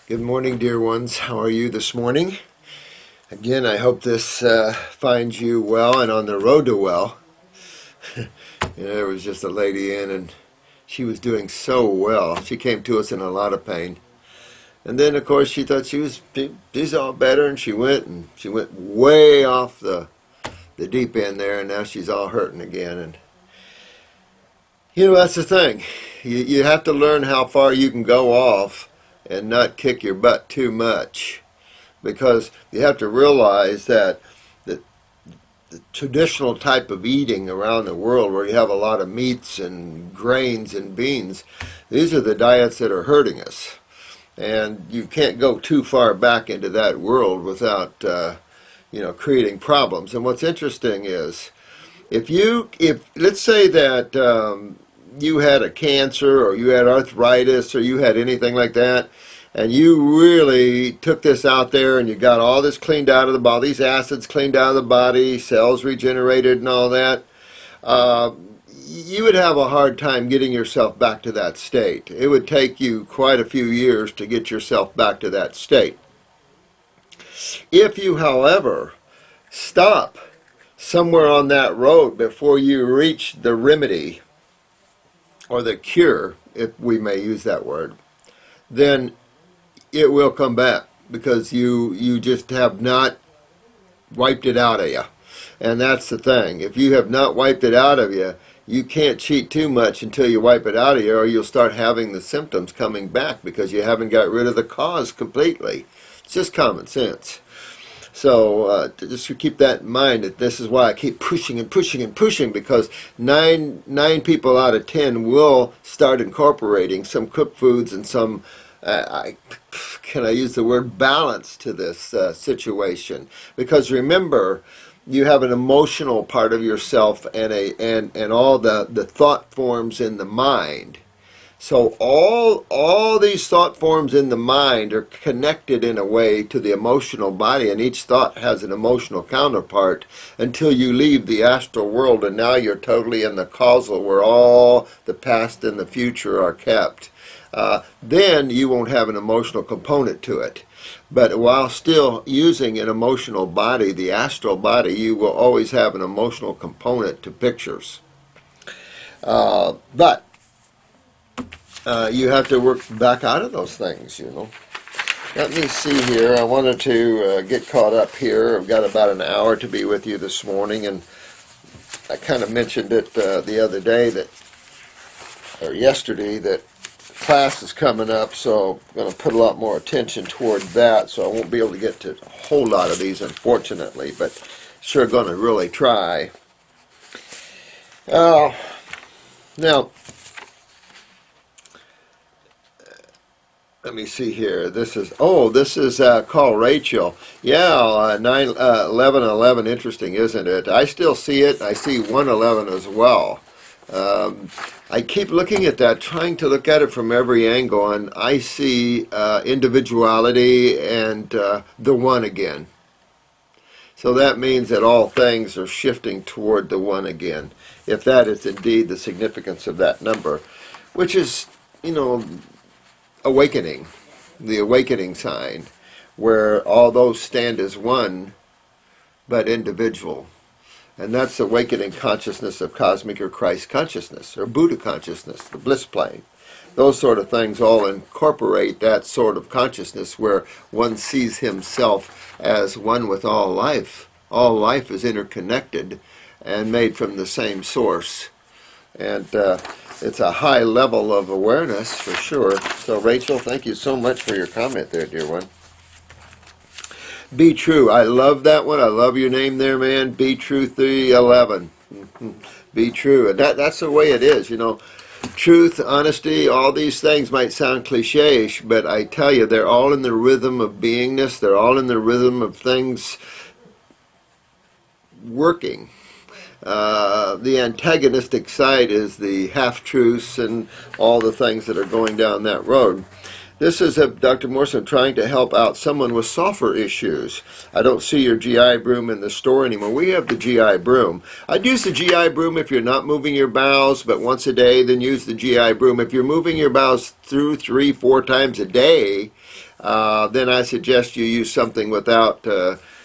Good morning, dear ones. How are you this morning? Again, I hope this finds you well and on the road to well. There was just a lady in, and she was doing so well. She came to us in a lot of pain. And then, of course, she thought she's all better, and she went way off the deep end there, and now she's all hurting again. And that's the thing. You have to learn how far you can go off and not kick your butt too much, because you have to realize that the traditional type of eating around the world, where you have a lot of meats and grains and beans, these are the diets that are hurting us. And you can't go too far back into that world without creating problems. And what's interesting is, if let's say that you had a cancer, or you had arthritis, or you had anything like that, and you really took this out there and you got all this cleaned out of the body, these acids cleaned out of the body, cells regenerated and all that, you would have a hard time getting yourself back to that state. It would take you quite a few years to get yourself back to that state. If you, however, stop somewhere on that road before you reach the remedy, or the cure, if we may use that word, then it will come back, because you just have not wiped it out of you. And that's the thing. If you have not wiped it out of you, you can't cheat too much until you wipe it out of you, or you'll start having the symptoms coming back because you haven't got rid of the cause completely. It's just common sense. So just to keep that in mind, that this is why I keep pushing and pushing and pushing, because nine people out of 10 will start incorporating some cooked foods and some, can I use the word balance to this situation? Because remember, you have an emotional part of yourself and all the thought forms in the mind. So all these thought forms in the mind are connected in a way to the emotional body, and each thought has an emotional counterpart until you leave the astral world, and now you're totally in the causal, where all the past and the future are kept. Then you won't have an emotional component to it. But while still using an emotional body, the astral body, you will always have an emotional component to pictures. But you have to work back out of those things, Let me see here. I wanted to get caught up here. I've got about an hour to be with you this morning, and I kind of mentioned it the other day, or yesterday, that class is coming up, so I'm going to put a lot more attention toward that, so I won't be able to get to a whole lot of these, unfortunately, but sure going to really try. Now, let me see here. This is called Rachel. Yeah, 11:11. Interesting, isn't it? I still see it. I see 1:11 as well. I keep looking at that, trying to look at it from every angle, and I see individuality and the one again. So that means that all things are shifting toward the one again, if that is indeed the significance of that number, which is, awakening, the awakening sign, where all those stand as one, but individual. And that's awakening consciousness of cosmic or Christ consciousness, or Buddha consciousness, the bliss plane. Those sort of things all incorporate that sort of consciousness, where one sees himself as one with all life. All life is interconnected and made from the same source. And it's a high level of awareness, for sure. So, Rachel, thank you so much for your comment there, dear one. Be True. I love that one. I love your name there, man. Be True 311. Be true. And that's the way it is, Truth, honesty, all these things might sound cliche-ish, but I tell you, they're all in the rhythm of beingness. They're all in the rhythm of things working. The antagonistic side is the half-truths and all the things that are going down that road. This is Dr. Morrison trying to help out someone with sulfur issues. I don't see your GI broom in the store anymore. We have the GI broom. I'd use the GI broom if you're not moving your bowels, but once a day, then use the GI broom. If you're moving your bowels through 3-4 times a day, then I suggest you use something without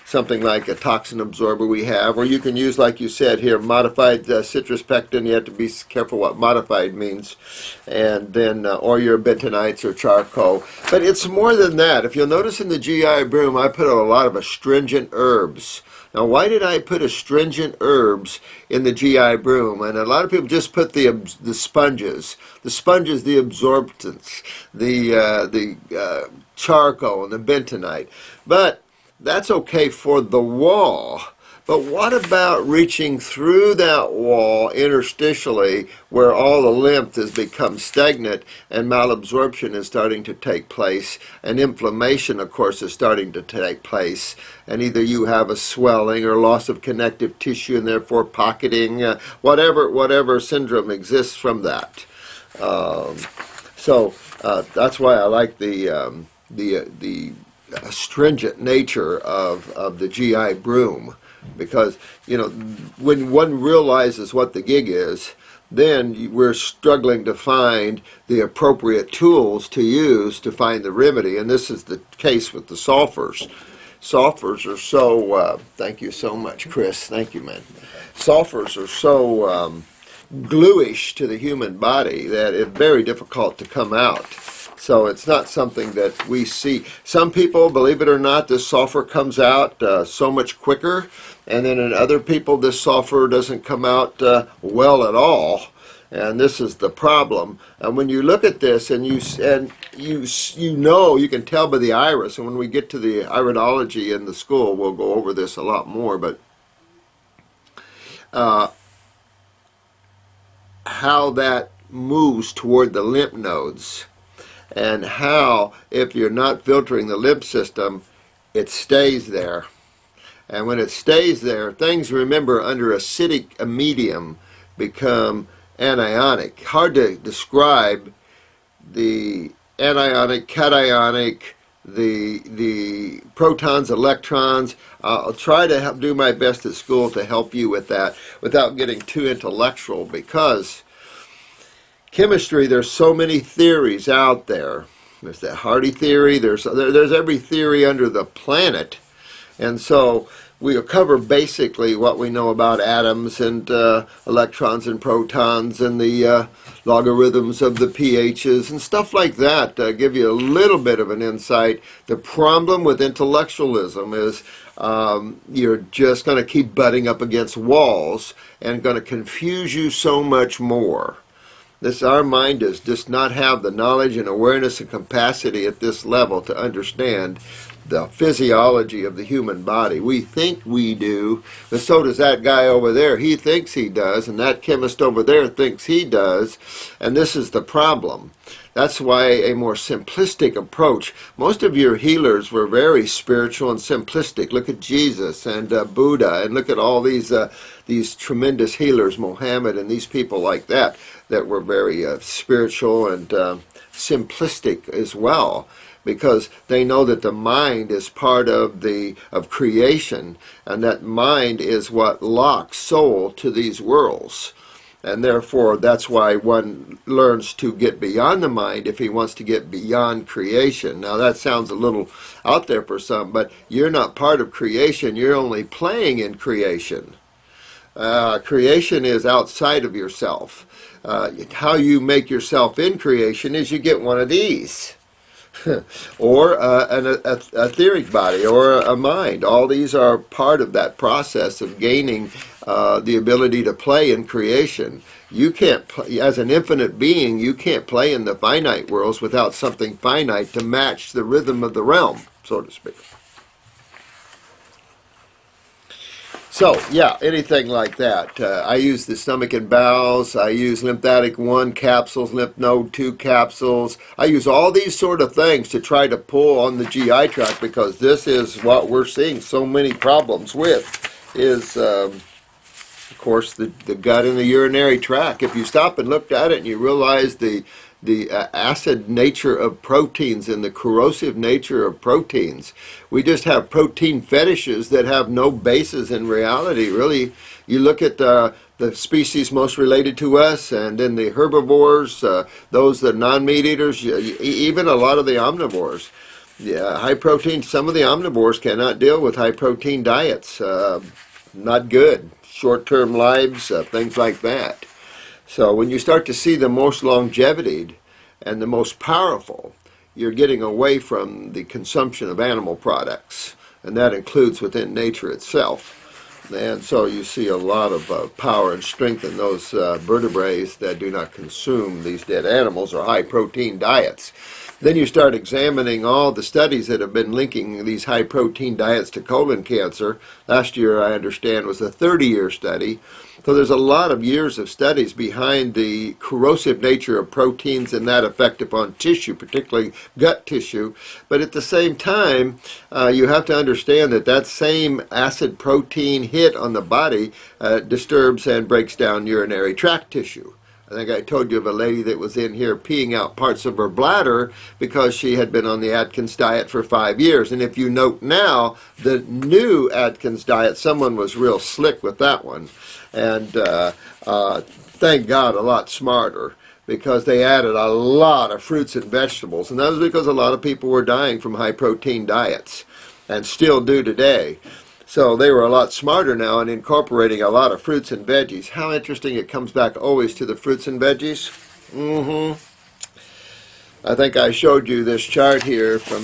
something like a toxin absorber we have, or you can use, like you said here, modified citrus pectin. You have to be careful what modified means, and then or your bentonites or charcoal. But it's more than that. If you'll notice in the GI broom, I put a lot of astringent herbs. Now, why did I put astringent herbs in the GI broom? And a lot of people just put the sponges, the absorbents, the charcoal and the bentonite. But that's okay for the wall. But what about reaching through that wall interstitially where all the lymph has become stagnant and malabsorption is starting to take place, and inflammation, of course, is starting to take place, and either you have a swelling or loss of connective tissue and therefore pocketing, whatever syndrome exists from that. So that's why I like the astringent nature of the GI broom, because when one realizes what the gig is, then we're struggling to find the appropriate tools to use to find the remedy, and this is the case with the sulfurs. Sulfurs are so thank you so much, Chris. Thank you, man. Sulfurs are so gluish to the human body that it's very difficult to come out. So it's not something that we see. Some people, believe it or not, this sulfur comes out so much quicker, and then in other people this sulfur doesn't come out well at all. And this is the problem. And when you look at this and you know, you can tell by the iris, and when we get to the iridology in the school, we'll go over this a lot more, but how that moves toward the lymph nodes, and how, if you're not filtering the lymph system, it stays there. And when it stays there, things, remember, under acidic medium become anionic. Hard to describe the anionic, cationic, the protons, electrons. I'll try to do my best at school to help you with that without getting too intellectual, because chemistry, there's so many theories out there. There's that Hardy theory, there's every theory under the planet, and so we'll cover basically what we know about atoms and electrons and protons and the logarithms of the pHs and stuff like that, give you a little bit of an insight. The problem with intellectualism is you're just going to keep butting up against walls and going to confuse you so much more. Our mind does not have the knowledge and awareness and capacity at this level to understand the physiology of the human body. We think we do, but so does that guy over there. He thinks he does, and that chemist over there thinks he does, and this is the problem. That's why a more simplistic approach. Most of your healers were very spiritual and simplistic. Look at Jesus and Buddha, and look at all these tremendous healers, Mohammed, and these people like that were very spiritual and simplistic as well, because they know that the mind is part of creation, and that mind is what locks soul to these worlds. And therefore, that's why one learns to get beyond the mind if he wants to get beyond creation. Now, that sounds a little out there for some, but you're not part of creation. You're only playing in creation. Creation is outside of yourself. How you make yourself in creation is you get one of these. Or an etheric body, or a mind. All these are part of that process of gaining the ability to play in creation. You can't, as an infinite being, you can't play in the finite worlds without something finite to match the rhythm of the realm, so to speak. So, yeah, anything like that. I use the stomach and bowels. I use lymphatic 1 capsules, lymph node 2 capsules. I use all these sort of things to try to pull on the GI tract, because this is what we're seeing so many problems with, is, of course, the gut and the urinary tract. If you stop and look at it and you realize the acid nature of proteins and the corrosive nature of proteins. We just have protein fetishes that have no basis in reality, really. You look at the species most related to us, and then the herbivores, those that non-meat eaters, even a lot of the omnivores. Yeah, high protein. Some of the omnivores cannot deal with high protein diets. Not good. Short-term lives, things like that. So when you start to see the most longevity and the most powerful, you're getting away from the consumption of animal products, and that includes within nature itself. And so you see a lot of power and strength in those vertebrates that do not consume these dead animals or high protein diets. Then you start examining all the studies that have been linking these high protein diets to colon cancer. Last year, I understand, was a 30-year study. So there's a lot of years of studies behind the corrosive nature of proteins and that effect upon tissue, particularly gut tissue. But at the same time, you have to understand that that same acid protein hit on the body disturbs and breaks down urinary tract tissue. I think I told you of a lady that was in here peeing out parts of her bladder because she had been on the Atkins diet for 5 years. And if you note now, the new Atkins diet, someone was real slick with that one. And thank God, a lot smarter, because they added a lot of fruits and vegetables. And that was because a lot of people were dying from high protein diets, and still do today. So they were a lot smarter now in incorporating a lot of fruits and veggies. How interesting, it comes back always to the fruits and veggies. I think I showed you this chart here from,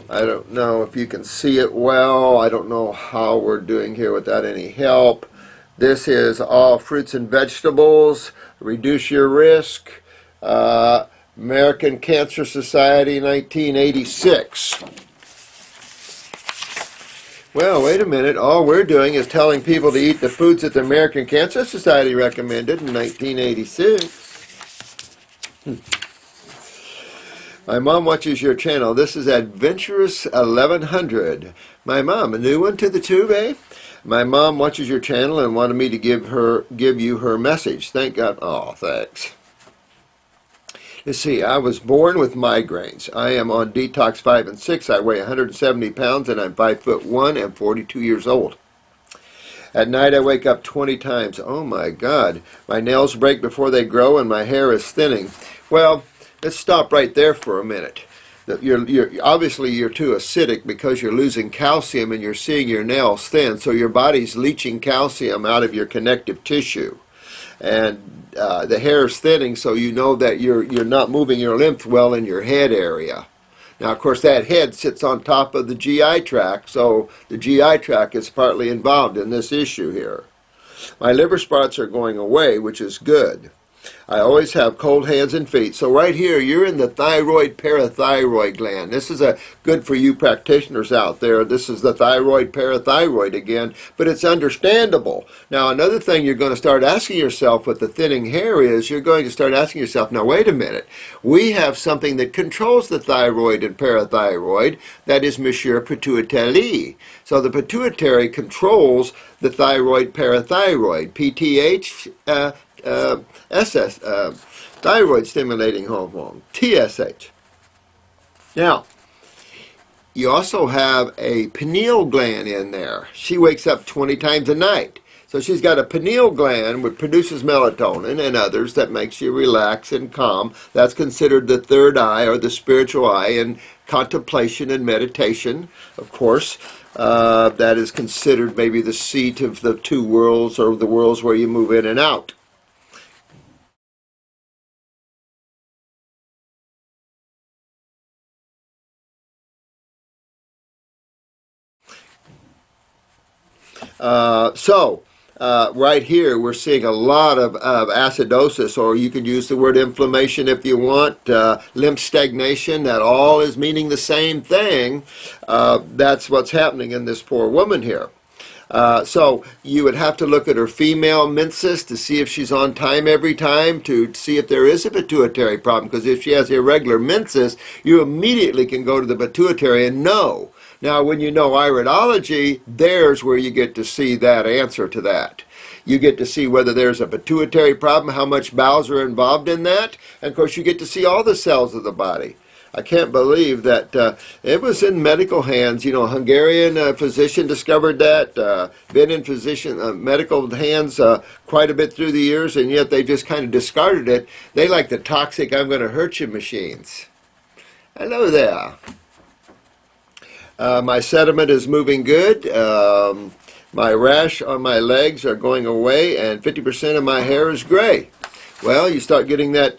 I don't know if you can see it well. I don't know how we're doing here without any help. This is all fruits and vegetables. Reduce your risk. American Cancer Society, 1986. Well, wait a minute. All we're doing is telling people to eat the foods that the American Cancer Society recommended in 1986. My mom watches your channel. This is Adventurous 1100. My mom, a new one to the tube, eh? My mom watches your channel and wanted me to give you her message. Thank God. Oh, thanks. Let's see, I was born with migraines. I am on detox 5 and 6. I weigh 170 pounds and I'm 5'1" and 42 years old. At night I wake up 20 times. Oh my God. My nails break before they grow and my hair is thinning. Well, let's stop right there for a minute. Obviously you're too acidic because you're losing calcium and you're seeing your nails thin. So your body's leaching calcium out of your connective tissue. And the hair is thinning, so you know that you're not moving your lymph well in your head area. Now, of course, that head sits on top of the GI tract, so the GI tract is partly involved in this issue here. My liver spots are going away, which is good. I always have cold hands and feet. So right here, you're in the thyroid parathyroid gland. This is good for you practitioners out there. This is the thyroid parathyroid again, but it's understandable. Now, another thing you're going to start asking yourself with the thinning hair is you're going to start asking yourself, now wait a minute. We have something that controls the thyroid and parathyroid. That is Monsieur Pituitary. So the pituitary controls the thyroid parathyroid, PTH, SS, thyroid stimulating hormone, TSH. Now, you also have a pineal gland in there. She wakes up 20 times a night. So she's got a pineal gland which produces melatonin and others that makes you relax and calm. That's considered the third eye or the spiritual eye in contemplation and meditation, of course. That is considered maybe the seat of the two worlds or the worlds where you move in and out. Right here we're seeing a lot of acidosis, or you could use the word inflammation if you want, lymph stagnation. That all is meaning the same thing. That's what's happening in this poor woman here. So you would have to look at her female menses to see if she's on time every time, to see if there is a pituitary problem, because if she has irregular menses, you immediately can go to the pituitary and know. Now, when you know iridology, there's where you get to see that answer to that. You get to see whether there's a pituitary problem, how much bowels are involved in that, and of course you get to see all the cells of the body. I can't believe that it was in medical hands. You know, a Hungarian physician discovered that, been in medical hands quite a bit through the years, and yet they just kind of discarded it. They like the toxic, I'm going to hurt you machines. Hello there. My sediment is moving good. My rash on my legs are going away, and 50% of my hair is gray. Well, you start getting that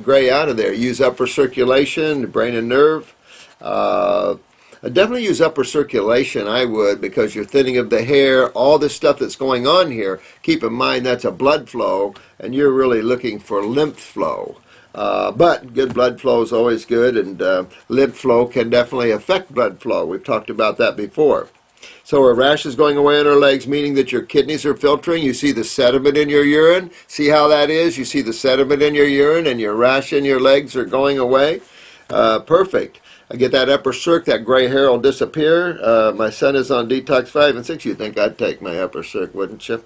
gray out of there. Use upper circulation, brain and nerve. Definitely use upper circulation, I would, because you're thinning of the hair, all this stuff that's going on here. Keep in mind that's a blood flow, and you're really looking for lymph flow. But good blood flow is always good, and lymph flow can definitely affect blood flow. We've talked about that before. So a rash is going away on our legs, meaning that your kidneys are filtering. You see the sediment in your urine. See how that is? You see the sediment in your urine, and your rash in your legs are going away. Perfect. I get that upper circ, that gray hair will disappear. My son is on detox 5 and 6. You'd think I'd take my upper circ, wouldn't you?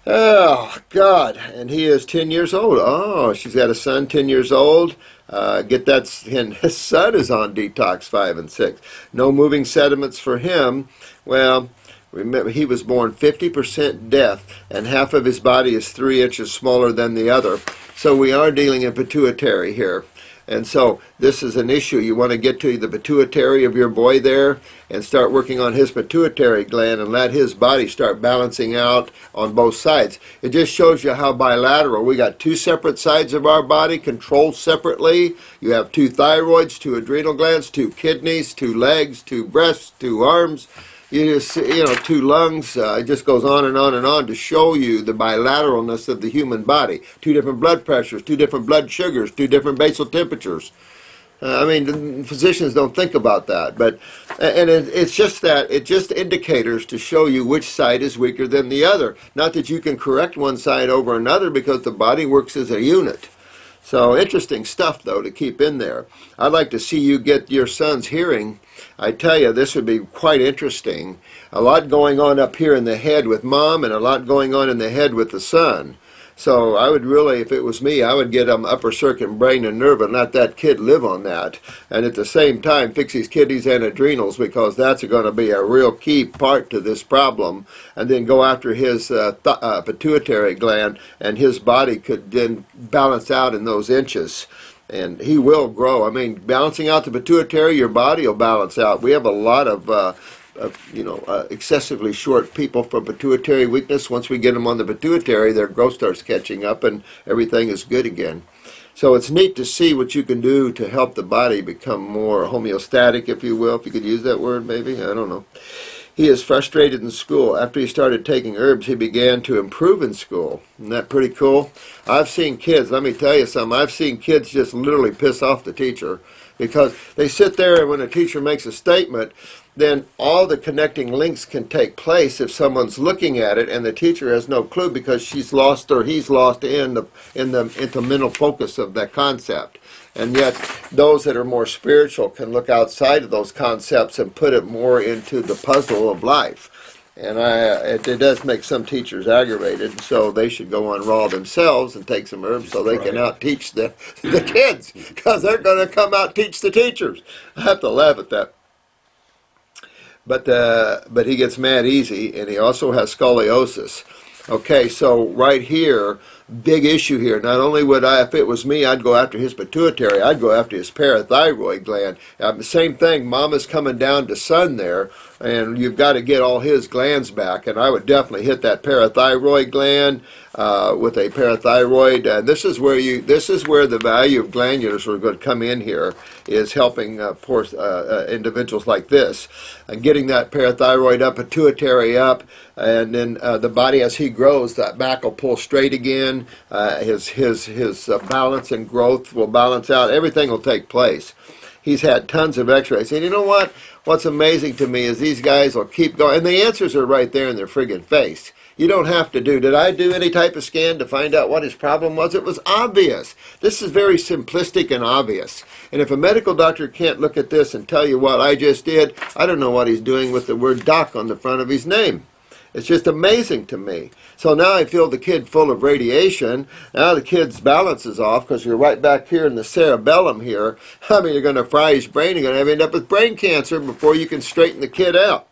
Oh, God. And he is 10 years old. Oh, she's got a son 10 years old. Get that, and his son is on detox 5 and 6. No moving sediments for him. Well, remember, he was born 50% deaf, and half of his body is 3 inches smaller than the other. So we are dealing in pituitary here. And so this is an issue. You want to get to the pituitary of your boy there and start working on his pituitary gland and let his body start balancing out on both sides. It just shows you how bilateral. We got 2 separate sides of our body controlled separately. You have 2 thyroids, 2 adrenal glands, 2 kidneys, 2 legs, 2 breasts, 2 arms. You just, 2 lungs. It just goes on and on and on to show you the bilateralness of the human body. 2 different blood pressures, 2 different blood sugars, 2 different basal temperatures. I mean, physicians don't think about that, but it's just that it's just indicators to show you which side is weaker than the other. Not that you can correct one side over another, because the body works as a unit. So interesting stuff, though, to keep in there. I'd like to see you get your son's hearing. I tell you, this would be quite interesting. A lot going on up here in the head with mom, and a lot going on in the head with the son. So I would really, if it was me, I would get him upper circuit, brain, and nerve, and let that kid live on that. And at the same time, fix his kidneys and adrenals, because that's going to be a real key part to this problem. And then go after his pituitary gland, and his body could then balance out in those inches. And he will grow. I mean, balancing out the pituitary, your body will balance out. We have a lot of excessively short people from pituitary weakness. Once we get them on the pituitary, their growth starts catching up and everything is good again. So it's neat to see what you can do to help the body become more homeostatic, if you will, if you could use that word maybe, I don't know. He is frustrated in school. After he started taking herbs, he began to improve in school. Isn't that pretty cool? I've seen kids, let me tell you something, I've seen kids just literally piss off the teacher, because they sit there and when a teacher makes a statement, then all the connecting links can take place if someone's looking at it and the teacher has no clue, because she's lost or he's lost in the mental focus of that concept. And yet those that are more spiritual can look outside of those concepts and put it more into the puzzle of life. And it does make some teachers aggravated, so they should go on raw themselves and take some herbs so they can out-teach the kids, because they're going to come out-teach the teachers. I have to laugh at that. But he gets mad easy, and he also has scoliosis. Okay, so right here, big issue here. Not only would I, if it was me, I'd go after his pituitary, I'd go after his parathyroid gland. Same thing, mom is coming down to son there, and you've got to get all his glands back. And I would definitely hit that parathyroid gland with a parathyroid. This is where the value of glandulars are going to come in here, is helping poor individuals like this, and getting that parathyroid up, pituitary up, and then the body, as he grows, that back will pull straight again. His balance and growth will balance out. Everything will take place. He's had tons of x-rays. And you know what? What's amazing to me is these guys will keep going. And the answers are right there in their friggin' face. You don't have to do. Did I do any type of scan to find out what his problem was? It was obvious. This is very simplistic and obvious. And if a medical doctor can't look at this and tell you what I just did, I don't know what he's doing with the word doc on the front of his name. It's just amazing to me. So now I feel the kid full of radiation. Now the kid's balance is off, because you're right back here in the cerebellum here. I mean, you're going to fry his brain. You're going to end up with brain cancer before you can straighten the kid out.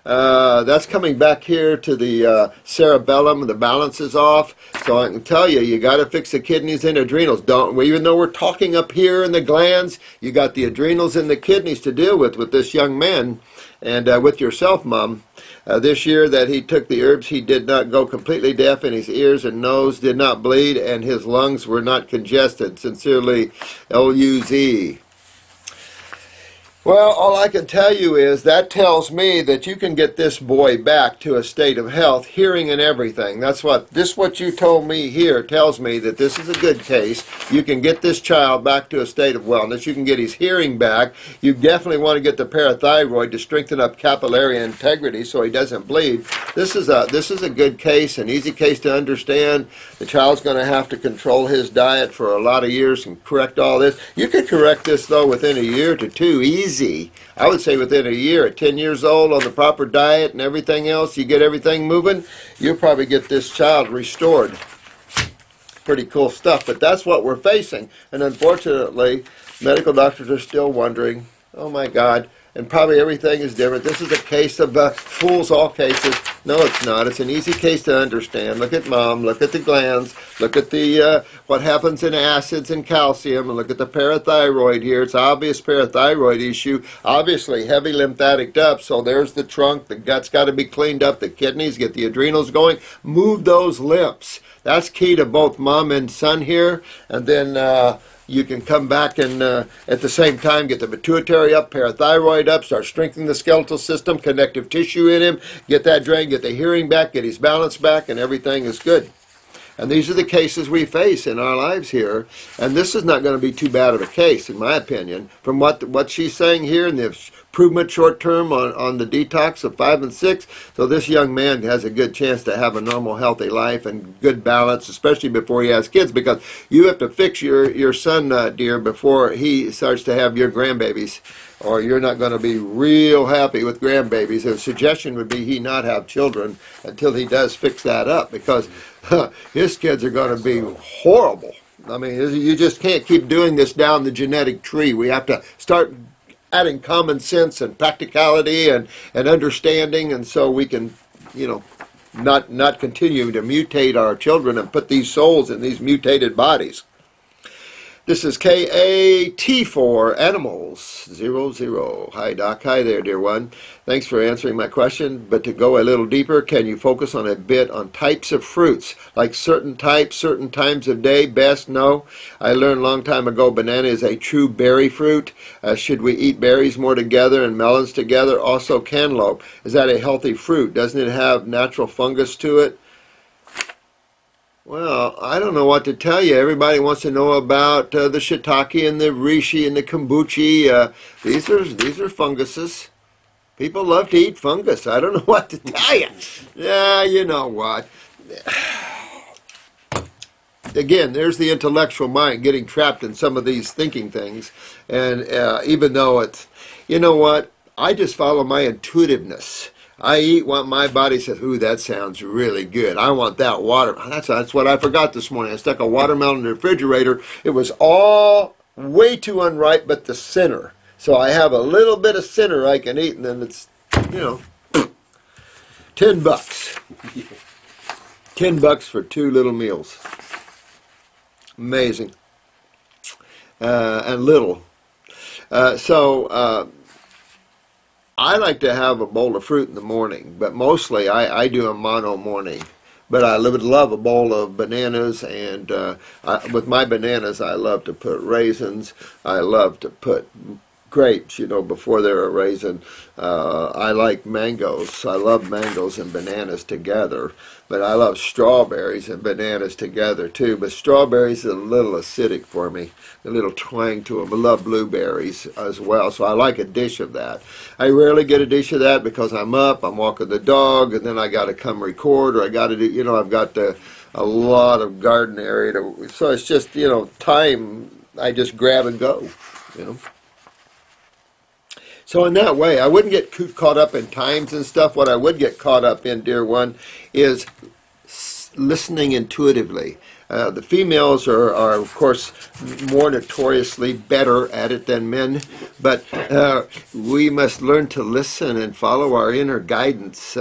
That's coming back here to the cerebellum. The balance is off. So I can tell you, you got to fix the kidneys and adrenals. Don't, even though we're talking up here in the glands, you got the adrenals and the kidneys to deal with this young man, and with yourself, Mom. This year that he took the herbs, he did not go completely deaf, and his ears and nose did not bleed, and his lungs were not congested. Sincerely, L-U-Z. Well, all I can tell you is that tells me that you can get this boy back to a state of health, hearing and everything. That's what you told me here tells me that this is a good case. You can get this child back to a state of wellness. You can get his hearing back. You definitely want to get the parathyroid to strengthen up capillary integrity so he doesn't bleed. This is a good case, an easy case to understand. The child's going to have to control his diet for a lot of years and correct all this. You could correct this, though, within a year to two, easy. I would say within a year, at 10 years old, on the proper diet and everything else, you get everything moving, you'll probably get this child restored. Pretty cool stuff, but that's what we're facing. And unfortunately, medical doctors are still wondering, oh my God, and probably everything is different. This is a case of fools all cases. No, it's not. It's an easy case to understand. Look at Mom. Look at the glands. Look at the what happens in acids and calcium. And look at the parathyroid here. It's obvious parathyroid issue. Obviously heavy lymphatic duct. So there's the trunk. The gut's got to be cleaned up. The kidneys, get the adrenals going. Move those lymphs. That's key to both Mom and son here. And then you can come back and at the same time get the pituitary up, parathyroid up, start strengthening the skeletal system, connective tissue in him, get that drained, get the hearing back, get his balance back, and everything is good. And these are the cases we face in our lives here. And this is not going to be too bad of a case, in my opinion, from what she's saying here and the improvement short term on the detox of 5 and 6. So this young man has a good chance to have a normal, healthy life and good balance, especially before he has kids, because you have to fix your son, dear, before he starts to have your grandbabies, or you're not going to be real happy with grandbabies. A suggestion would be he not have children until he does fix that up, because his kids are going to be horrible. I mean, you just can't keep doing this down the genetic tree. We have to start adding common sense and practicality and understanding, and so we can, not continue to mutate our children and put these souls in these mutated bodies. This is KAT for Animals 00. Hi, Doc. Hi there, dear one. Thanks for answering my question. But to go a little deeper, can you focus on a bit on types of fruits, like certain types, certain times of day? Best? No. I learned a long time ago banana is a true berry fruit. Should we eat berries more together and melons together? Also, cantaloupe. Is that a healthy fruit? Doesn't it have natural fungus to it? Well, I don't know what to tell you. Everybody wants to know about the shiitake and the reishi and the kombucha. These are funguses. People love to eat fungus. I don't know what to tell you. Yeah, you know what. Again, there's the intellectual mind getting trapped in some of these thinking things. And even though it's, you know what, I just follow my intuitiveness. I eat what my body says, ooh, that sounds really good. I want that water. That's what I forgot this morning. I stuck a watermelon in the refrigerator. It was all way too unripe, but the center. So I have a little bit of center I can eat, and then it's, $10. $10 for 2 little meals. Amazing. And little. I like to have a bowl of fruit in the morning, but mostly I do a mono morning. But I would love a bowl of bananas, and with my bananas I love to put raisins. I love to put grapes, before they're a raisin. I like mangoes. I love mangoes and bananas together. But I love strawberries and bananas together too. But strawberries are a little acidic for me. A little twang to them. I love blueberries as well. So I like a dish of that. I rarely get a dish of that because I'm up, I'm walking the dog, and then I got to come record, or I got to do, I've got a lot of garden area. So it's just, time I just grab and go, So in that way, I wouldn't get caught up in times and stuff. What I would get caught up in, dear one, is listening intuitively. The females are, of course, more notoriously better at it than men, but we must learn to listen and follow our inner guidance.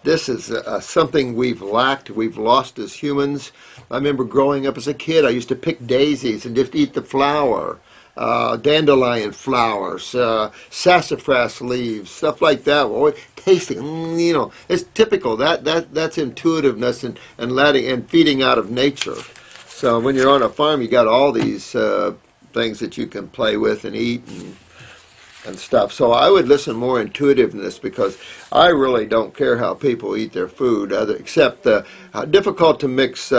This is something we've lacked, we've lost as humans. I remember growing up as a kid, I used to pick daisies and just eat the flower. Dandelion flowers, sassafras leaves, stuff like that. Well, tasting, it's typical. That's intuitiveness and letting and feeding out of nature. So when you're on a farm, you got all these things that you can play with and eat and stuff. So I would listen more intuitiveness, because I really don't care how people eat their food, except difficult to mix,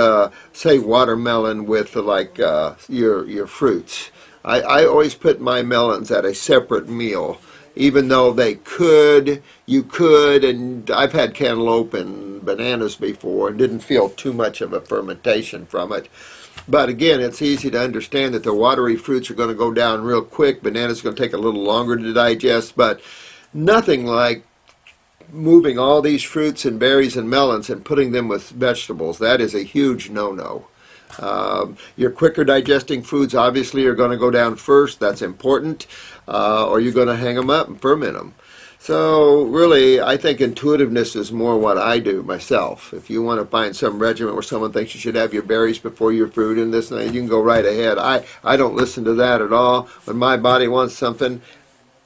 say, watermelon with like your fruits. I always put my melons at a separate meal, even though you could, and I've had cantaloupe and bananas before and didn't feel too much of a fermentation from it. But again, it's easy to understand that the watery fruits are going to go down real quick. Bananas are going to take a little longer to digest, but nothing like moving all these fruits and berries and melons and putting them with vegetables. That is a huge no-no. Your quicker digesting foods obviously are going to go down first. That's important. Or you're going to hang them up and ferment them. So really, I think intuitiveness is more what I do myself. If you want to find some regimen where someone thinks you should have your berries before your fruit and this and that, you can go right ahead. I don't listen to that at all. When my body wants something,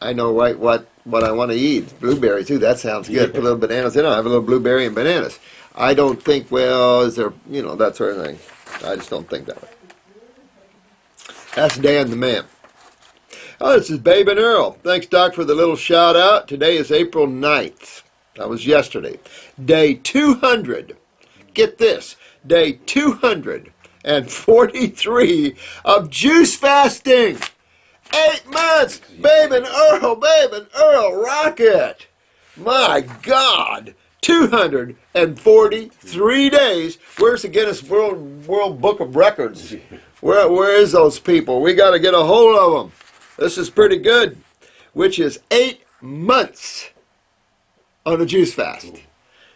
I know right what I want to eat. Blueberries, too, that sounds good. Put a little bananas in it. I have a little blueberry and bananas. I don't think, well, is there, that sort of thing. I just don't think that way. That's Dan the man. Oh, this is Babe and Earl. Thanks, Doc, for the little shout out. Today is April 9th. That was yesterday. Day 200. Get this. Day 243 of juice fasting. 8 months. Babe and Earl, rock it. My God. 243 days. Where's the Guinness World Book of Records? Where is those people? We got to get a hold of them. This is pretty good. Which is 8 months on a juice fast.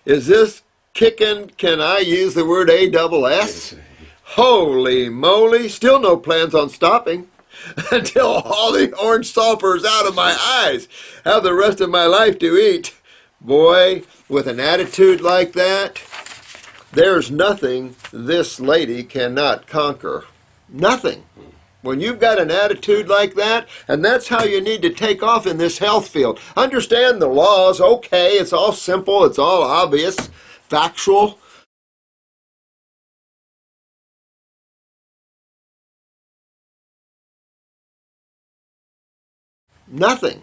Is this kicking? Can I use the word ASS? Holy moly. Still no plans on stopping until all the orange sulfur is out of my eyes. Have the rest of my life to eat. Boy, with an attitude like that, there's nothing this lady cannot conquer. Nothing. When you've got an attitude like that, and that's how you need to take off in this health field. Understand the laws, okay, it's all simple, it's all obvious, factual. Nothing.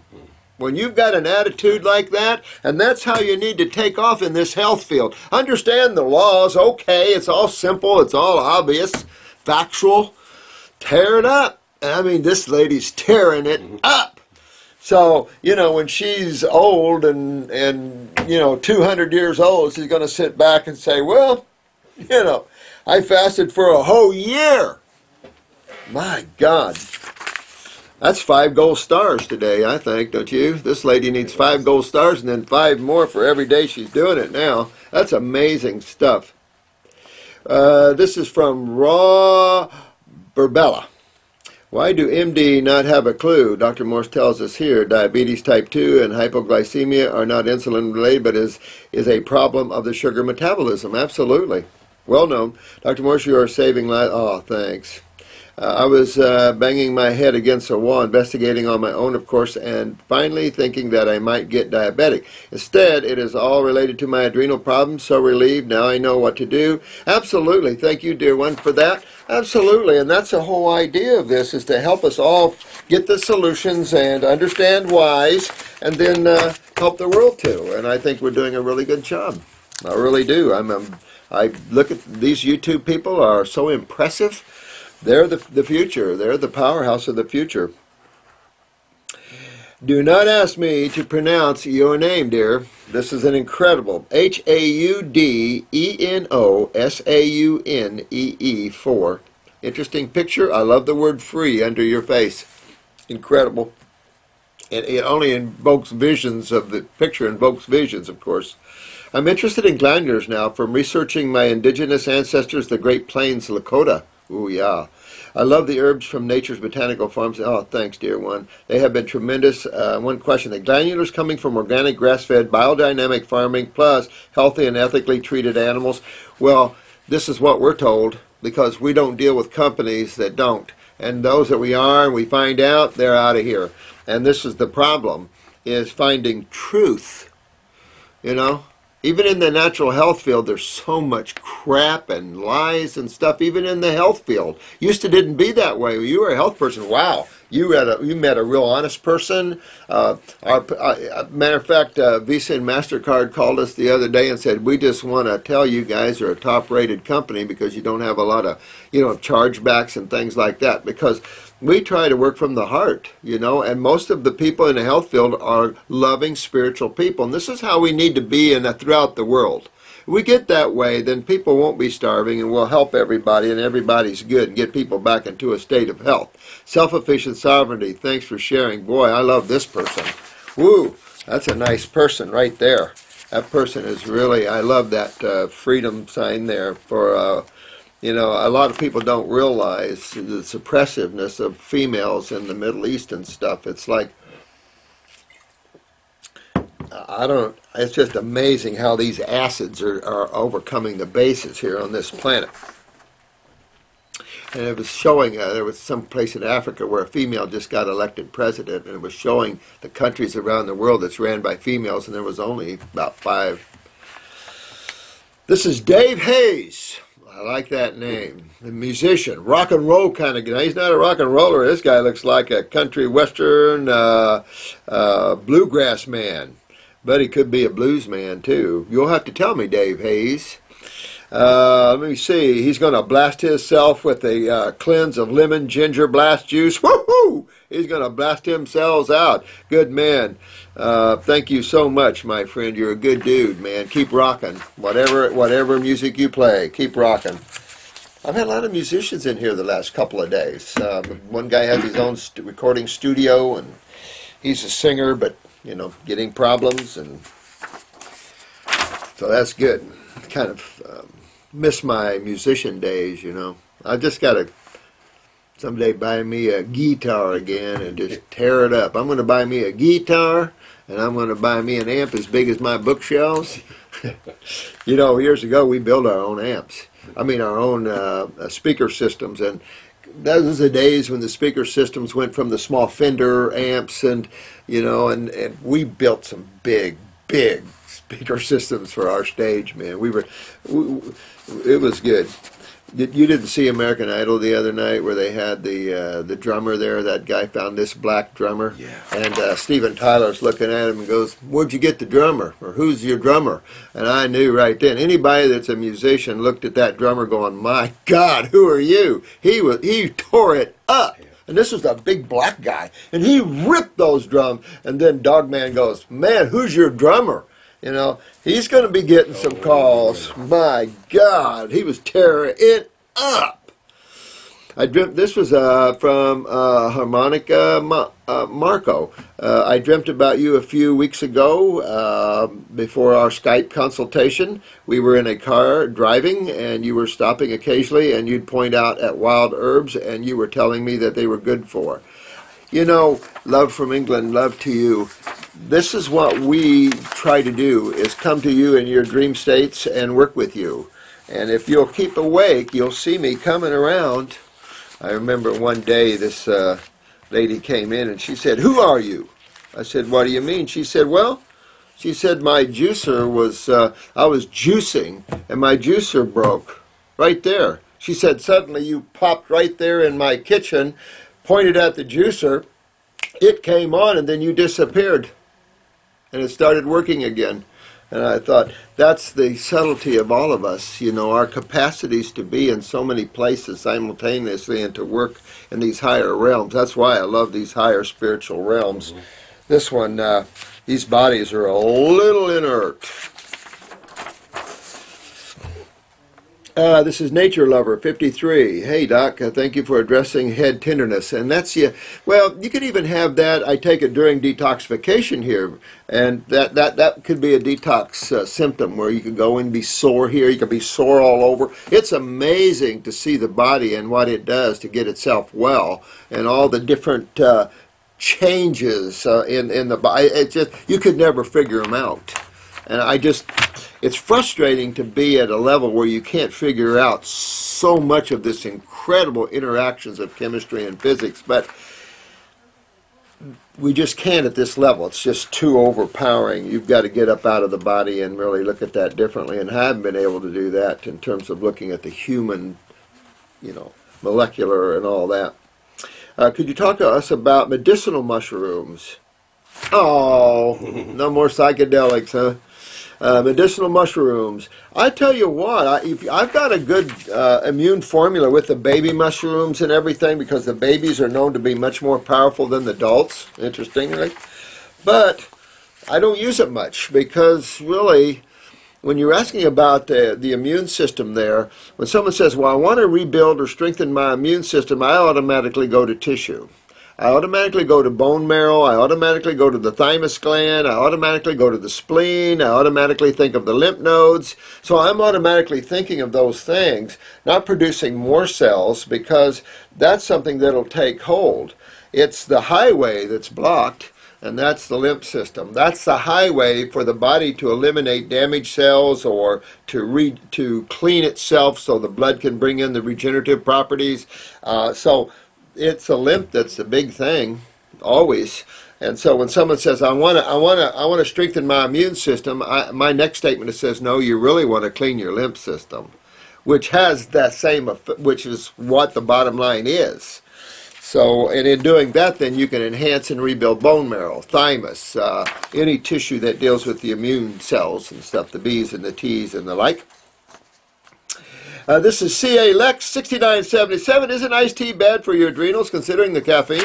When you've got an attitude like that, and that's how you need to take off in this health field. Understand the laws, okay, it's all simple, it's all obvious, factual. Tear it up. I mean, this lady's tearing it up. So, when she's old and 200 years old, she's going to sit back and say, well, I fasted for a whole year. My God. That's 5 gold stars today, I think, don't you? This lady needs 5 gold stars and then 5 more for every day she's doing it now. That's amazing stuff. This is from Raw Burbella. Why do MD not have a clue? Dr. Morse tells us here, diabetes type 2 and hypoglycemia are not insulin related, but is a problem of the sugar metabolism. Absolutely. Well known. Dr. Morse, you are saving lives. Oh, thanks. I was banging my head against a wall, investigating on my own, of course, and finally thinking that I might get diabetic. Instead, it is all related to my adrenal problems, so relieved. Now I know what to do. Absolutely. Thank you, dear one, for that. Absolutely. And that's the whole idea of this, is to help us all get the solutions and understand whys, and then help the world too. And I think we're doing a really good job. I really do. I look at these YouTube people are so impressive. They're the future. They're the powerhouse of the future. Do not ask me to pronounce your name, dear. This is an incredible HAUDENOSAUNEE 4. Interesting picture. I love the word free under your face. Incredible. It only invokes visions of the picture, invokes visions, of course. I'm interested in glandulars now from researching my indigenous ancestors, the Great Plains Lakota. Ooh, yeah. I love the herbs from Nature's Botanical Farms. Oh, thanks, dear one. They have been tremendous. One question. The glandulars coming from organic, grass-fed, biodynamic farming, plus healthy and ethically treated animals. Well, this is what we're told, because we don't deal with companies that don't. And those that we are, and we find out, they're out of here. And this is the problem, is finding truth. You know? Even in the natural health field, there's so much crap and lies and stuff, even in the health field. Used to didn't be that way. You were a health person. Wow. You met a real honest person. Matter of fact, Visa and MasterCard called us the other day and said, we just want to tell you guys are a top-rated company because you don't have a lot of, chargebacks and things like that. Because we try to work from the heart, and most of the people in the health field are loving, spiritual people. And this is how we need to be throughout the world. If we get that way, then people won't be starving, and we'll help everybody, and everybody's good, and get people back into a state of health. Self-efficient sovereignty, thanks for sharing. Boy, I love this person. Woo, that's a nice person right there. That person is really, I love that freedom sign there for, a lot of people don't realize the suppressiveness of females in the Middle East and stuff. It's like, it's just amazing how these acids are overcoming the bases here on this planet. And it was showing, there was some place in Africa where a female just got elected president, and it was showing the countries around the world that's ran by females, and there was only about 5. This is Dave Hayes. I like that name. A musician, rock and roll kind of guy. He's not a rock and roller. This guy looks like a country western bluegrass man. But he could be a blues man, too. You'll have to tell me, Dave Hayes. Let me see. He's going to blast himself with a cleanse of lemon ginger blast juice. Woohoo! He's going to blast himself out. Good man. Thank you so much, my friend. You're a good dude, man. Keep rocking. Whatever music you play, keep rocking. I've had a lot of musicians in here the last couple of days. One guy has his own recording studio, and he's a singer, but getting problems, and so that's good. Kind of miss my musician days, I just got to someday buy me a guitar again and just tear it up. I'm going to buy me a guitar, and I'm going to buy me an amp as big as my bookshelves. Years ago we built our own amps. Our own speaker systems, and those was the days when the speaker systems went from the small Fender amps, and and we built some big speaker systems for our stage, man. It was good. You didn't see American Idol the other night where they had the drummer there? That guy found this black drummer, yeah. And Steven Tyler's looking at him and goes, "Where'd you get the drummer?" Or "Who's your drummer?" And I knew right then. Anybody that's a musician looked at that drummer going, "My God, who are you?" He tore it up. And this was a big black guy, and he ripped those drums. And then Dogman goes, "Man, who's your drummer?" He's going to be getting some calls. My God, he was tearing it up. I dreamt, this was from Harmonica Marco. I dreamt about you a few weeks ago before our Skype consultation. We were in a car driving, and you were stopping occasionally, and you'd point out at wild herbs, and you were telling me that they were good for. Love from England, love to you. This is what we try to do, is come to you in your dream states and work with you. And if you'll keep awake, you'll see me coming around. I remember one day this lady came in and she said, "Who are you?" I said, "What do you mean?" She said, "Well," she said, "my juicer was, I was juicing and my juicer broke right there." She said, "Suddenly you popped right there in my kitchen, pointed at the juicer, it came on, and then you disappeared. And it started working again." And I thought, that's the subtlety of all of us, our capacities to be in so many places simultaneously and to work in these higher realms. That's why I love these higher spiritual realms. Mm-hmm. This one, these bodies are a little inert. This is Nature Lover 53. Hey Doc, thank you for addressing head tenderness. And that's well, you could even have that. I take it during detoxification here, and that could be a detox symptom where you could go and be sore here. You could be sore all over. It's amazing to see the body and what it does to get itself well, and all the different changes in the body. It's just you could never figure them out. And it's frustrating to be at a level where you can't figure out so much of this incredible interactions of chemistry and physics, but we just can't at this level. It's just too overpowering. You've got to get up out of the body and really look at that differently, and I haven't been able to do that in terms of looking at the human, molecular and all that. Could you talk to us about medicinal mushrooms? Oh, no more psychedelics, huh? Medicinal mushrooms. I tell you what, I've got a good immune formula with the baby mushrooms and everything, because the babies are known to be much more powerful than the adults, interestingly. But I don't use it much, because really, when you're asking about the immune system there, when someone says, well, I want to rebuild or strengthen my immune system, I automatically go to tissue. I automatically go to bone marrow, I automatically go to the thymus gland, I automatically go to the spleen, I automatically think of the lymph nodes. So I'm automatically thinking of those things, not producing more cells, because that's something that'll take hold. It's the highway that's blocked, and that's the lymph system. That's the highway for the body to eliminate damaged cells, or to clean itself so the blood can bring in the regenerative properties. So it's a lymph that's the big thing, always. And so when someone says, I want to strengthen my immune system, my next statement says, no, you really want to clean your lymph system, which has that same, which is what the bottom line is. So, and in doing that, then you can enhance and rebuild bone marrow, thymus, any tissue that deals with the immune cells and stuff, the B's and the T's and the like. This is CA Lex 6977. Isn't iced tea bad for your adrenals, considering the caffeine?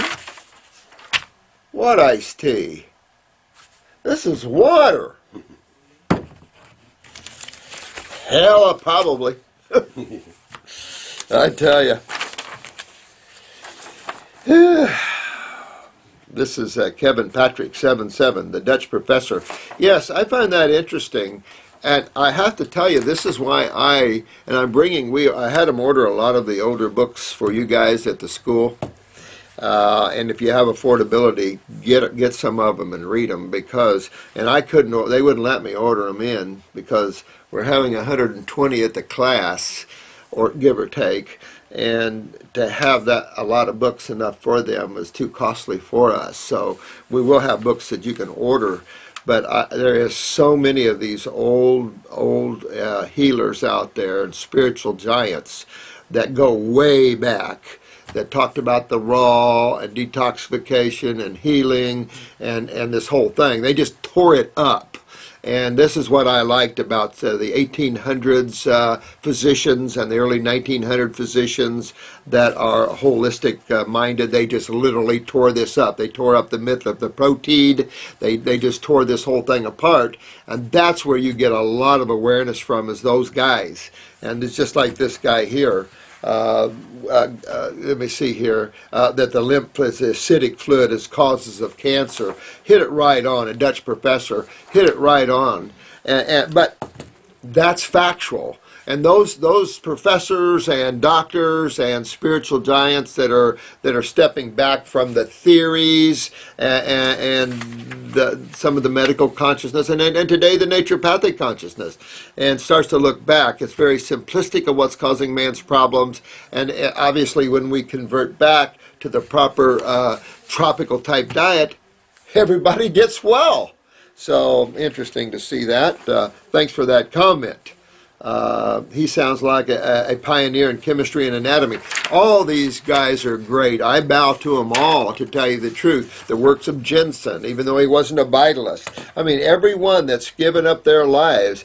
What iced tea? This is water. Hell, probably. I tell you. This is Kevin Patrick 77, the Dutch professor. Yes, I find that interesting. And I have to tell you, this is why I had them order a lot of the older books for you guys at the school. And if you have affordability, get some of them and read them, because, and they wouldn't let me order them in, because we're having 120 at the class, or give or take, and to have that a lot of books enough for them is too costly for us. So we will have books that you can order. But there is so many of these old healers out there, and spiritual giants that go way back, that talked about the raw and detoxification and healing and this whole thing. They just tore it up. And this is what I liked about the 1800s physicians and the early 1900 physicians that are holistic minded. They just literally tore this up. They tore up the myth of the protein. They just tore this whole thing apart. And that's where you get a lot of awareness from, is those guys. And it's just like this guy here. Let me see here, that the lymph is acidic fluid as causes of cancer. Hit it right on. A Dutch professor hit it right on. But that's factual. And those professors and doctors and spiritual giants that are stepping back from the theories and some of the medical consciousness, and today the naturopathic consciousness, and starts to look back. It's very simplistic of what's causing man's problems, and obviously when we convert back to the proper tropical type diet, everybody gets well. So interesting to see that. Thanks for that comment. He sounds like a pioneer in chemistry and anatomy. All these guys are great. I bow to them all, to tell you the truth. The works of Jensen, even though he wasn't a vitalist. I mean, everyone that's given up their lives.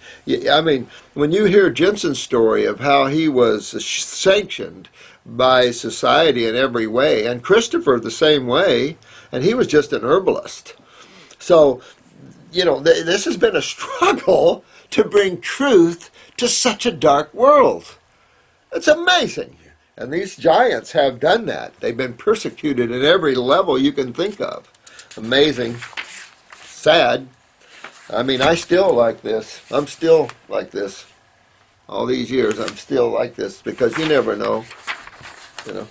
I mean, when you hear Jensen's story of how he was sanctioned by society in every way, and Christopher the same way, and he was just an herbalist. So, this has been a struggle to bring truth to such a dark world. It's amazing. And these giants have done that. They've been persecuted at every level you can think of. Amazing. Sad. I mean, I still like this. I'm still like this. All these years, I'm still like this because you never know. You know,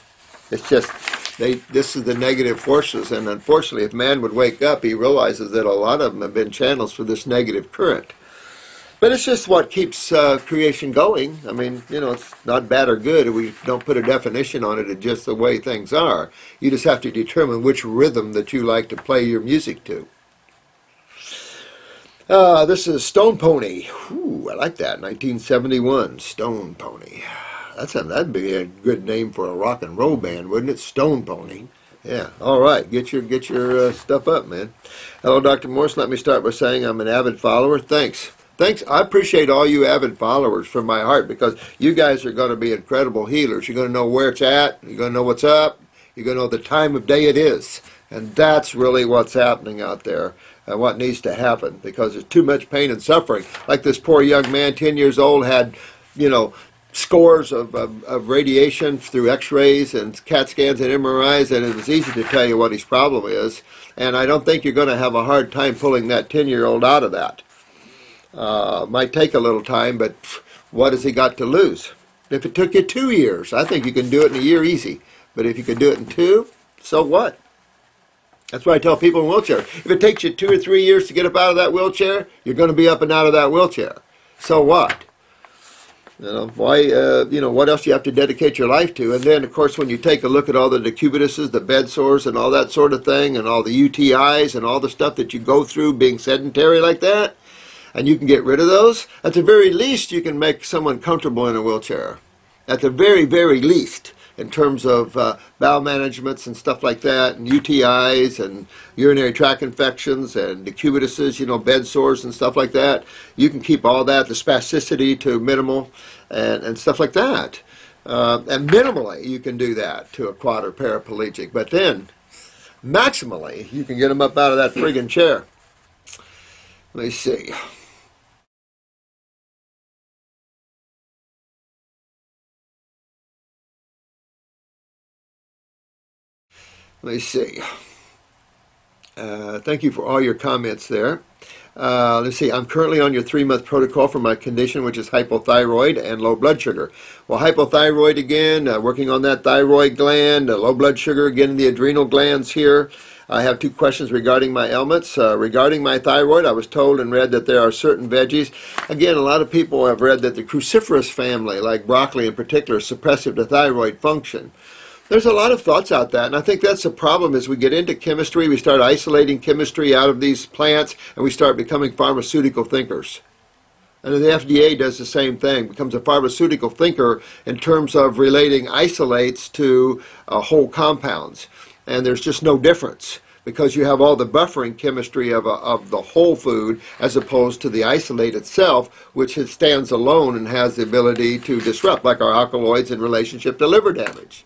it's just this is the negative forces, and unfortunately, if man would wake up, he realizes that a lot of them have been channels for this negative current. But it's just what keeps creation going. I mean, you know, it's not bad or good. We don't put a definition on it. It's just the way things are. You just have to determine which rhythm that you like to play your music to. This is Stone Pony. Ooh, I like that. 1971, Stone Pony. That'd be a good name for a rock and roll band, wouldn't it? Stone Pony. Yeah. All right. Get your stuff up, man. Hello, Dr. Morse. Let me start by saying I'm an avid follower. Thanks. Thanks. I appreciate all you avid followers from my heart because you guys are going to be incredible healers. You're going to know where it's at. You're going to know what's up. You're going to know the time of day it is. And that's really what's happening out there and what needs to happen because there's too much pain and suffering. Like this poor young man, 10 years old, had, you know, scores of radiation through x-rays and CAT scans and MRIs, and it was easy to tell you what his problem is. And I don't think you're going to have a hard time pulling that 10-year-old out of that. Might take a little time, but what has he got to lose? If it took you 2 years, I think you can do it in a year easy. But if you can do it in 2, so what? That's why I tell people in wheelchairs. If it takes you 2 or 3 years to get up out of that wheelchair, you're going to be up and out of that wheelchair. So what? You know, why, you know, what else do you have to dedicate your life to? And then, of course, when you take a look at all the decubituses, the bed sores, and all that sort of thing, and all the UTIs, and all the stuff that you go through being sedentary like that, and you can get rid of those, at the very least, you can make someone comfortable in a wheelchair. At the very, very least, in terms of bowel managements and stuff like that, and UTIs and urinary tract infections and decubituses, you know, bed sores and stuff like that. You can keep all that, the spasticity to minimal and stuff like that. And minimally, you can do that to a quad or paraplegic. But then, maximally, you can get them up out of that friggin' chair. Let me see. Let me see. Thank you for all your comments there. Let's see. I'm currently on your 3-month protocol for my condition, which is hypothyroid and low blood sugar. Well, hypothyroid again, working on that thyroid gland, low blood sugar again in the adrenal glands here. I have 2 questions regarding my ailments. Regarding my thyroid, I was told and read that there are certain veggies. Again, a lot of people have read that the cruciferous family, like broccoli in particular, is suppressive to thyroid function. There's a lot of thoughts out that, and I think that's the problem as we get into chemistry, we start isolating chemistry out of these plants, and we start becoming pharmaceutical thinkers. And the FDA does the same thing, becomes a pharmaceutical thinker in terms of relating isolates to whole compounds. And there's just no difference because you have all the buffering chemistry of the whole food as opposed to the isolate itself, which stands alone and has the ability to disrupt, like our alkaloids in relationship to liver damage.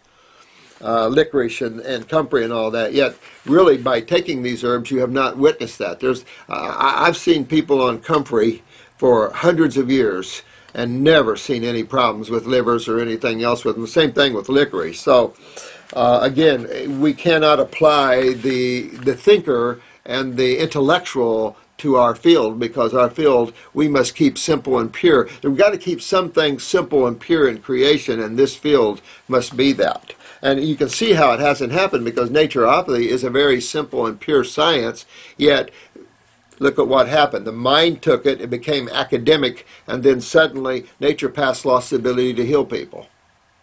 Licorice and comfrey and all that. Yet, really, by taking these herbs, you have not witnessed that. I've seen people on comfrey for hundreds of years and never seen any problems with livers or anything else with them. The same thing with licorice. So, again, we cannot apply the thinker and the intellectual to our field because our field we must keep simple and pure. We've got to keep some things simple and pure in creation, and this field must be that. And you can see how it hasn't happened because naturopathy is a very simple and pure science, yet look at what happened. The mind took it, it became academic, and then suddenly naturopaths lost the ability to heal people.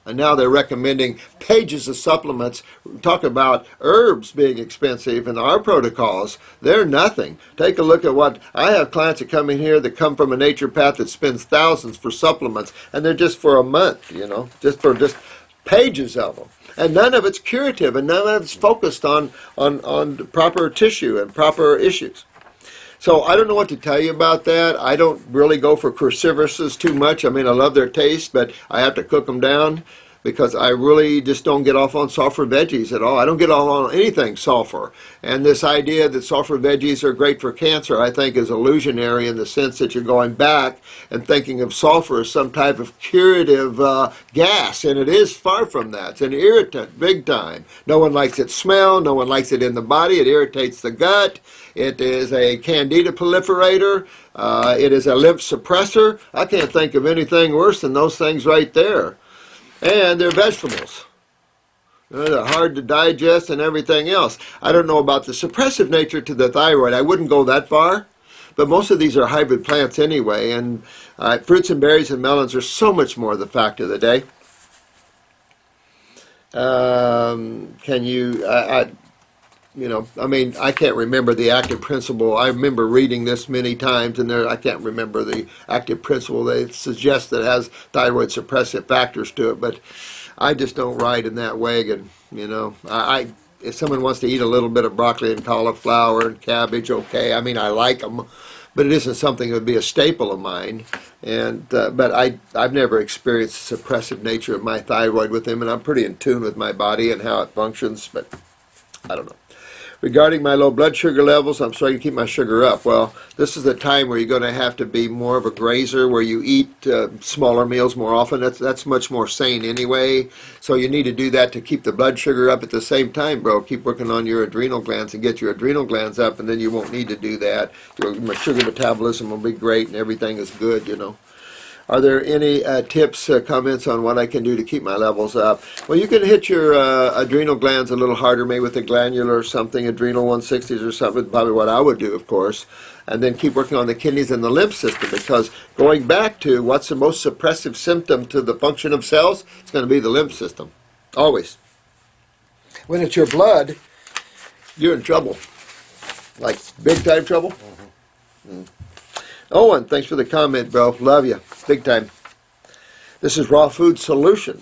And now they're recommending pages of supplements. Talk about herbs being expensive and our protocols. They're nothing. Take a look at what I have clients that come in here that come from a naturopath that spends thousands for supplements, and they're just for a month, you know, just pages of them. And none of it's curative, and none of it's focused on proper tissue and proper issues. So I don't know what to tell you about that. I don't really go for cruciferouses too much. I mean, I love their taste, but I have to cook them down. And then, because I really just don't get off on sulfur veggies at all. I don't get off on anything sulfur. And this idea that sulfur veggies are great for cancer, I think, is illusionary in the sense that you're going back and thinking of sulfur as some type of curative gas, and it is far from that. It's an irritant, big time. No one likes its smell. No one likes it in the body. It irritates the gut. It is a candida proliferator. It is a lymph suppressor. I can't think of anything worse than those things right there. And they're vegetables. They're hard to digest and everything else. I don't know about the suppressive nature to the thyroid. I wouldn't go that far. But most of these are hybrid plants anyway. And fruits and berries and melons are so much more the fact of the day. Can you... I can't remember the active principle. I remember reading this many times, and I can't remember the active principle. They suggest that it has thyroid suppressive factors to it, but I just don't ride in that wagon. If someone wants to eat a little bit of broccoli and cauliflower and cabbage, okay. I mean, I like them, but it isn't something that would be a staple of mine. And but I've never experienced the suppressive nature of my thyroid with them, and I'm pretty in tune with my body and how it functions, but I don't know. Regarding my low blood sugar levels, I'm starting to keep my sugar up. Well, this is the time where you're going to have to be more of a grazer, where you eat smaller meals more often. That's much more sane anyway. So you need to do that to keep the blood sugar up. At the same time, bro, keep working on your adrenal glands and get your adrenal glands up, and then you won't need to do that. Your sugar metabolism will be great, and everything is good. Are there any tips, comments on what I can do to keep my levels up? Well, you can hit your adrenal glands a little harder, maybe with a glandular or something, adrenal 160s or something, probably what I would do, of course. And then keep working on the kidneys and the lymph system, because going back to what's the most suppressive symptom to the function of cells, it's going to be the lymph system, always. When it's your blood, you're in trouble, like big time trouble. Owen, thanks for the comment, bro. Love you. Big time. This is Raw Food Solution.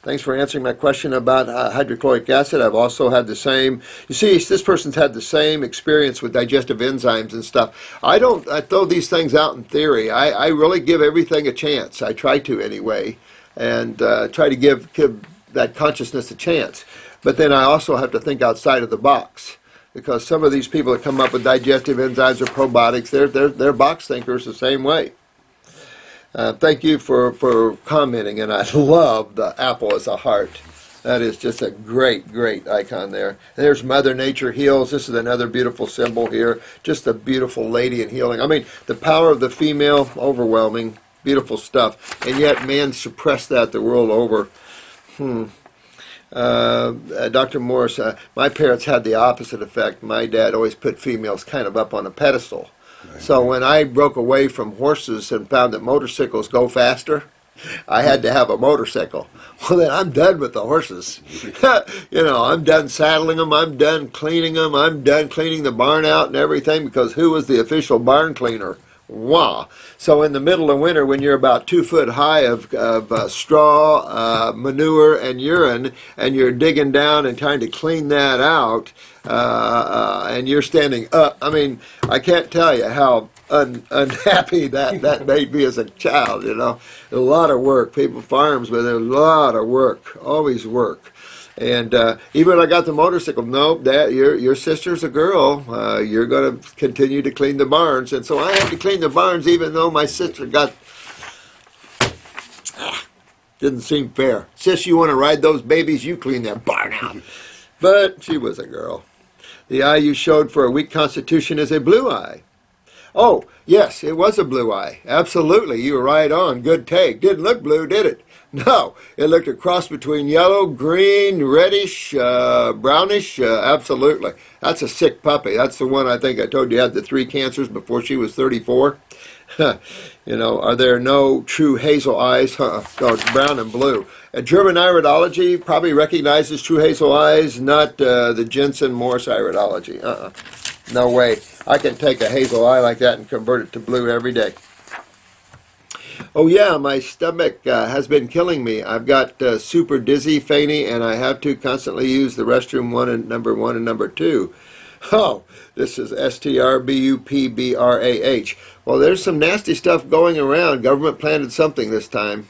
Thanks for answering my question about hydrochloric acid. I've also had the same, you see, this person's had the same experience with digestive enzymes and stuff. I throw these things out in theory. I really give everything a chance. I try to anyway, and try to give that consciousness a chance. But then I also have to think outside of the box. Because some of these people that come up with digestive enzymes or probiotics, they're box thinkers the same way. Thank you for commenting, and I love the apple as a heart. That is just a great, great icon there. And there's Mother Nature Heals. This is another beautiful symbol here. Just a beautiful lady in healing. I mean, the power of the female, overwhelming, beautiful stuff. And yet man suppressed that the world over. Dr. Morris, my parents had the opposite effect. My dad always put females kind of up on a pedestal. So when I broke away from horses and found that motorcycles go faster, I had to have a motorcycle. Well, then I'm done with the horses. I'm done saddling them. I'm done cleaning them. I'm done cleaning the barn out and everything, because who was the official barn cleaner? Wow. So in the middle of winter, when you're about 2 foot high of straw, manure, and urine, and you're digging down and trying to clean that out, and you're standing up, I mean, I can't tell you how unhappy that made me as a child, A lot of work. People farms, but there's a lot of work, always work. And even when I got the motorcycle, no, Dad, your sister's a girl. You're going to continue to clean the barns. And so I had to clean the barns even though my sister got... didn't seem fair. Sis, you want to ride those babies? You clean that barn out. But she was a girl. The eye you showed for a weak constitution is a blue eye. Oh, yes, it was a blue eye. Absolutely, you were right on. Good take. Didn't look blue, did it? No, it looked a cross between yellow, green, reddish, brownish. Absolutely. That's a sick puppy. That's the one I think I told you had the 3 cancers before she was 34. Are there no true hazel eyes? Oh, it's brown and blue. German iridology probably recognizes true hazel eyes, not the Jensen Morse iridology. No way. I can take a hazel eye like that and convert it to blue every day. Oh yeah, my stomach has been killing me. I've got super dizzy, fainty, and I have to constantly use the restroom number 1 and number 2. Oh, this is STRBUPBRAH. Well, there's some nasty stuff going around. Government planted something this time.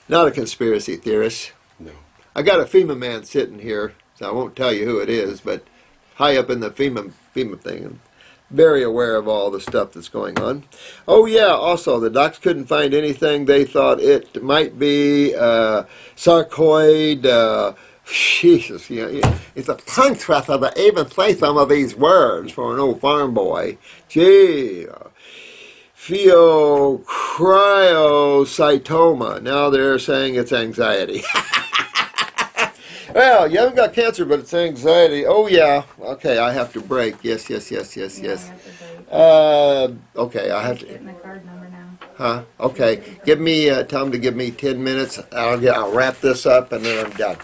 Not a conspiracy theorist. No. I got a FEMA man sitting here, so I won't tell you who it is, but high up in the FEMA thing. And very aware of all the stuff that's going on. Oh yeah, also the docs couldn't find anything. They thought it might be sarcoid. Jesus, it's a tongue twister to even say some of these words for an old farm boy. Gee. Pheochromocytoma. Now they're saying it's anxiety. Well, you haven't got cancer, but it's anxiety. Oh, yeah. Okay, I have to break. Yes. Okay, I have to. Getting the card number now. Huh? Okay. Give me, tell them to give me 10 minutes. I'll wrap this up and then I'm done.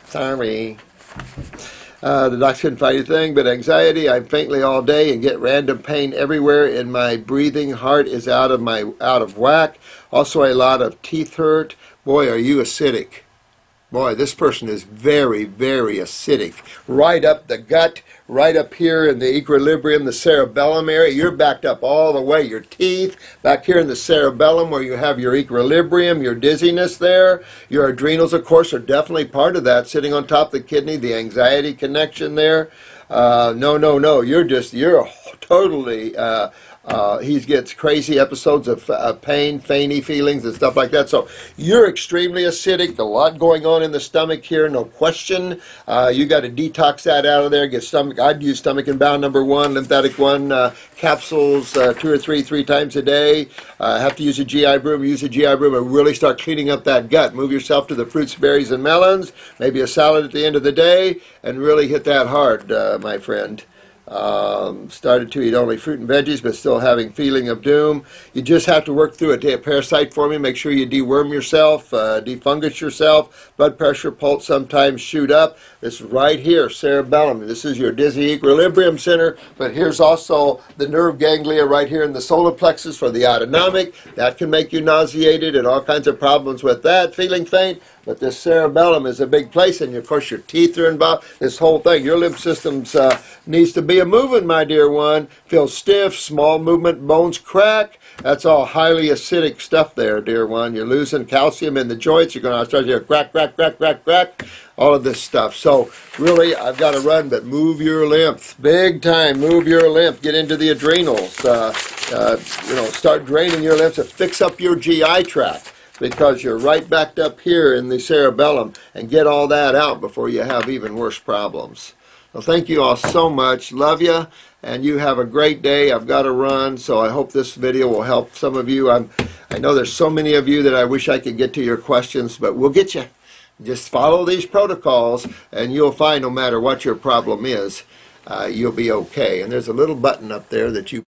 Sorry. The docs couldn't find anything but anxiety. I'm faintly all day and get random pain everywhere in my breathing. Heart is out of whack. Also a lot of teeth hurt. Boy, are you acidic. Boy, this person is very, very acidic. Right up the gut, right up here in the equilibrium, the cerebellum area. You're backed up all the way. Your teeth, back here in the cerebellum where you have your equilibrium, your dizziness there. Your adrenals, of course, are definitely part of that, sitting on top of the kidney, the anxiety connection there. No. You're totally... he gets crazy episodes of pain, fainty feelings and stuff like that. So you're extremely acidic, a lot going on in the stomach here, no question. You got to detox that out of there, get stomach. I'd use Stomach and Bowel #1, Lymphatic 1 capsules 2 or 3 times a day. Have to use a GI broom, and really start cleaning up that gut. Move yourself to the fruits, berries, and melons, maybe a salad at the end of the day, and really hit that hard, my friend. Started to eat only fruit and veggies, but still having feeling of doom. You just have to work through it. Take a parasite for me. Make sure you deworm yourself, defungus yourself. Blood pressure, pulse sometimes shoot up. This is right here, cerebellum. This is your dizzy equilibrium center, but here's also the nerve ganglia right here in the solar plexus for the autonomic. That can make you nauseated and all kinds of problems with that. Feeling faint. But this cerebellum is a big place, and of course your teeth are involved. This whole thing, your lymph system needs to be a moving, my dear one. Feel stiff, small movement, bones crack. That's all highly acidic stuff there, dear one. You're losing calcium in the joints. You're going to start to hear crack. All of this stuff. So really, I've got to run, but move your lymph. Big time, move your lymph. Get into the adrenals. Start draining your lymph to fix up your GI tract, because you're right backed up here in the cerebellum, and get all that out before you have even worse problems. Well, thank you all so much. Love you, and you have a great day. I've got to run, so I hope this video will help some of you. I know there's so many of you that I wish I could get to your questions, but we'll get you. Just follow these protocols, and you'll find no matter what your problem is, you'll be okay. And there's a little button up there that you